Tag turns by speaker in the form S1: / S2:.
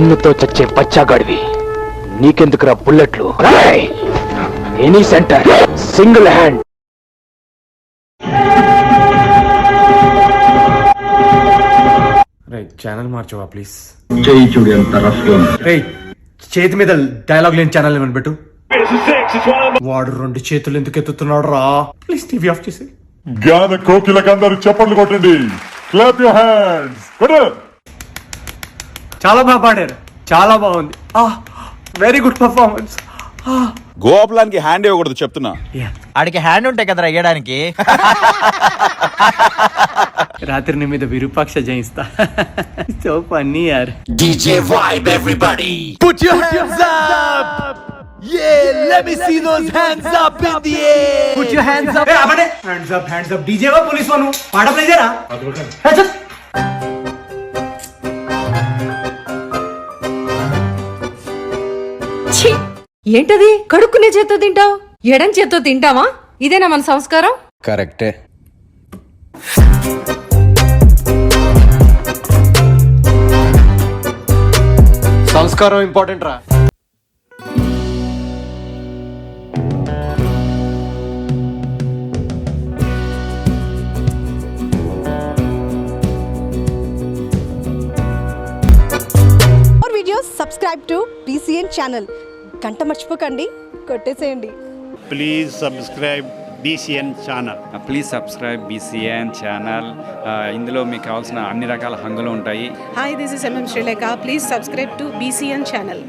S1: గన్నుతో చచ్చే పచ్చాగాడివి, నీకెందుకురా బుల్లెట్లు? Any center single hand.
S2: Channel మార్చవా ప్లీజ్?
S3: చూడు
S2: చేతి మీద డైలాగ్ లేని ఛానల్ ఏమని పెట్టు. వాడు 2 చేతులు ఎందుకు ఎత్తుతున్నాడు రా? ప్లీజ్ టీవీ ఆఫ్ చేసి.
S4: జ్ఞాన కోకిలకందరూ చప్పట్లు కొట్టండి. Clap your hands.
S2: చాలా బాగా పాడారు, చాలా బాగుంది. Very good performance.
S5: గోపాలానికి హ్యాండ్ ఇవ్వకూడదు చెప్తున్నా.
S3: ఆడికి హ్యాండ్ ఉంటాయి కదరా వేయడానికి.
S2: రాత్రి నీ మీద విరూపాక్ష జయిస్తా. సో ఫన్నీ యార్.
S6: DJ vibe everybody. Put your hands up. Yeah, let me see those hands up in the air.
S2: Put your hands up. Hands up, hands up. DJ వా పోలీస్ వాను పాట ప్లే చేయరా?
S7: ఛీ, ఏంటది? కడుక్కునే చేత్తో తింటావు, ఎడం చేత్తో తింటావా? ఇదేనా మన సంస్కారం?
S6: కరెక్టే.
S2: సంస్కారం ఇంపార్టెంట్ రా.
S8: more videos, subscribe to BCN channel. గంట మర్చిపోకండి, కొట్టేసేయండి.
S9: Please subscribe BCN channel.
S10: Please subscribe BCN channel. ఇందులో మీకు కావాల్సిన అన్ని రకాల హంగులు ఉంటాయి.
S11: Hi, this is MM Sri Lanka. Please subscribe to BCN channel.